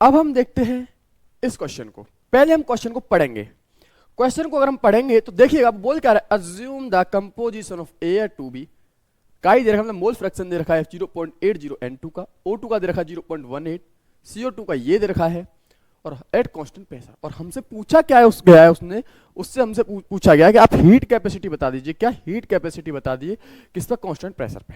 अब हम देखते हैं इस क्वेश्चन को। पहले हम क्वेश्चन को पढ़ेंगे। क्वेश्चन को अगर हम पढ़ेंगे तो देखिएगा बोल क्या रहा है, assume the composition of air to be, काई दे रखा है, मतलब मोल फ्रैक्शन दे रखा है 0.80 N2 का, O2 का दे रखा है 0.18, CO2 का ये दे रखा है, और एट कांस्टेंट प्रेशर। और हमसे पूछा क्या है, उसने उससे हमसे पूछा गया कि आप हीट कैपेसिटी बता दीजिए, क्या हीट कैपेसिटी बता दीजिए किस पर, कांस्टेंट प्रेशर पे।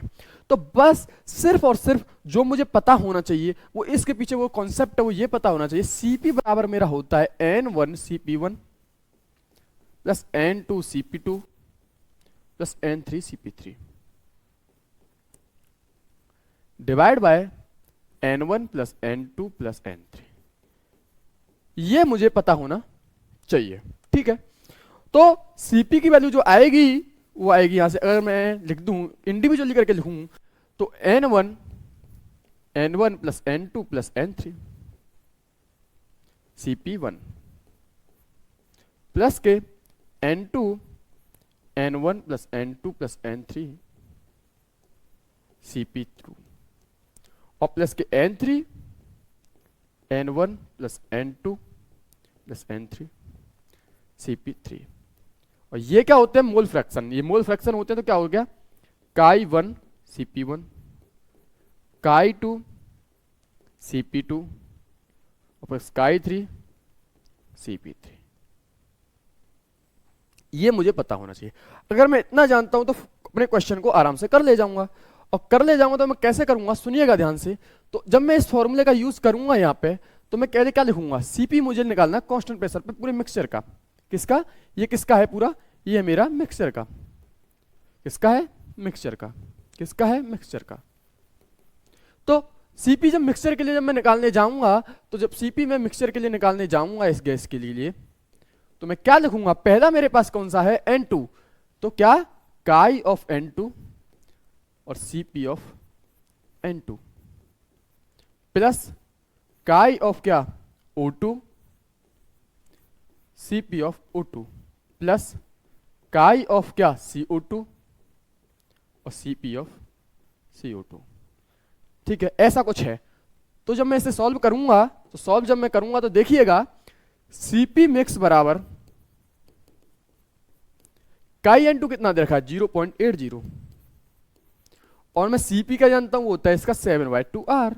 तो बस सिर्फ और सिर्फ जो मुझे पता होना चाहिए वो इसके पीछे वो कॉन्सेप्ट है, वो ये पता होना चाहिए, Cp बराबर मेरा होता है N1 Cp1 plus N2 Cp2 plus N3 Cp3 divide by N1 plus N2 plus N3। ये मुझे पता होना चाहिए, ठीक है। तो Cp की वैल्यू जो आएगी वो आएगी यहां से, अगर मैं लिख दूं इंडिविजुअली करके लिखूं तो N1 plus N2 plus N3 Cp1 plus के N1 plus N2 plus N3 Cp2 और प्लस के N1 plus N2 plus N3 Cp3। और ये क्या होते हैं, मोल फ्रैक्शन। ये मोल फ्रैक्शन होते हैं तो क्या हो गया, Chi1 Cp1, Chi2 Cp2 और प्लस Chi3 Cp3। ये मुझे पता होना चाहिए। अगर मैं इतना जानता हूं तो अपने क्वेश्चन को आराम से कर ले जाऊंगा। और कर ले जाऊंगा तो मैं कैसे करूंगा, सुनिएगा ध्यान से। तो जब मैं इस फॉर्मूले का यूज करूंगा यहाँ पे, तो मैं क्या लिखूंगा, Cp मुझे निकालना कांस्टेंट प्रेशर पे पूरे मिक्सचर का। किसका, ये किसका है पूरा, ये है मेरा मिक्सचर का। किसका है, मिक्सचर का। किसका है, मिक्सचर का। तो Cp जब मिक्सचर के लिए जब मैं निकालने जाऊंगा, तो जब Cp मैं मिक्सचर के लिए निकालने जाऊंगा इस गैस के लिए, तो मैं क्या लिखूंगा, पहला मेरे पास कौन सा है, N2, तो क्या Chi ऑफ N2 और Cp of N2 plus Chi of क्या, O2 Cp of O2 plus Chi of क्या, CO2 और Cp ऑफ CO2। ठीक है, ऐसा कुछ है। तो जब मैं इसे सॉल्व करूंगा, तो सॉल्व जब मैं करूंगा तो देखिएगा Cp मिक्स बराबर Chi N2 कितना दे रखा है 0.80, और मैं Cp का जानता हूं वो होता है इसका 7/2R।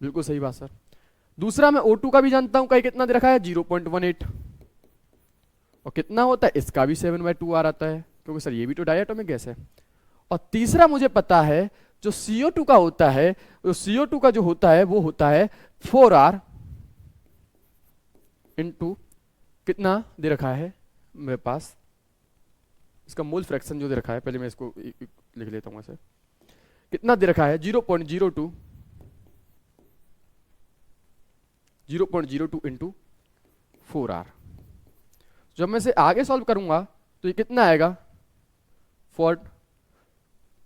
बिल्कुल सही बात सर। दूसरा मैं O2 का भी जानता हूं, Chi कितना दे रखा है 0.18, और कितना होता है इसका भी 7/2R आता है, क्योंकि सर ये भी तो डायटोमिक गैस है। और तीसरा मुझे पता है जो CO2 का होता है, जो CO2 का जो होता है वो होता है 4R इंटू कितना दे रखा है मेरे पास, इसका मोल फ्रैक्शन जो दे रखा है, पहले मैं इसको लिख लेता हूं ऐसे, कितना दे रखा है 0.02 इंटू 4R। जब मैं इसे आगे सॉल्व करूंगा तो ये कितना आएगा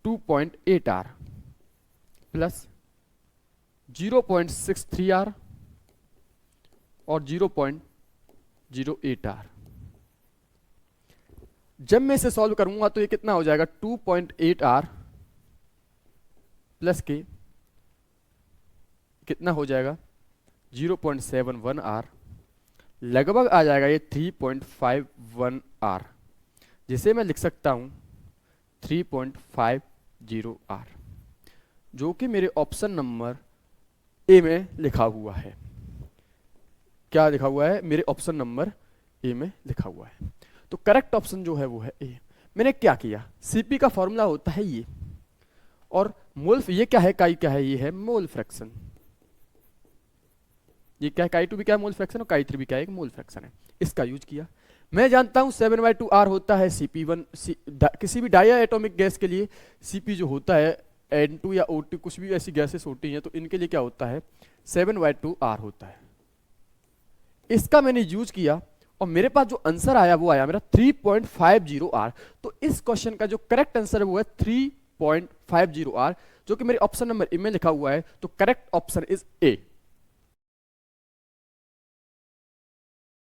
2.8R प्लस 0.63R और 0.08R। जब मैं इसे सॉल्व करूंगा तो ये कितना हो जाएगा 2.8R प्लस के कितना हो जाएगा 0.71R, लगभग आ जाएगा ये 3.51R, जिसे मैं लिख सकता हूं 3.50R, जो कि मेरे ऑप्शन नंबर ए में लिखा हुआ है। क्या लिखा हुआ है, मेरे ऑप्शन नंबर ए में लिखा हुआ है। तो करेक्ट ऑप्शन जो है वो है ए। मैंने क्या किया, Cp का फॉर्मूला होता है ये, और मोल, ये क्या है, Chi क्या है, ये है मोल फ्रैक्शन। ये क्या है, Chi2 भी क्या है मोल फ्रैक्शन, और Chi3 भी क्या है, एक मोल फ्रैक्शन है। इसका यूज किया। मैं जानता हूं 7/2R होता है Cp1, किसी भी डाई एटॉमिक गैस के लिए Cp जो होता है N2 या O2, कुछ भी ऐसी गैसेस होती हैं तो इनके लिए क्या होता है 7/2R होता है। इसका मैंने यूज किया और मेरे पास जो आंसर आया वो आया मेरा 3.50R। तो इस क्वेश्चन का जो करेक्ट आंसर है वो है 3.50R, जो कि मेरे ऑप्शन नंबर ए में लिखा हुआ है। तो करेक्ट ऑप्शन इज ए।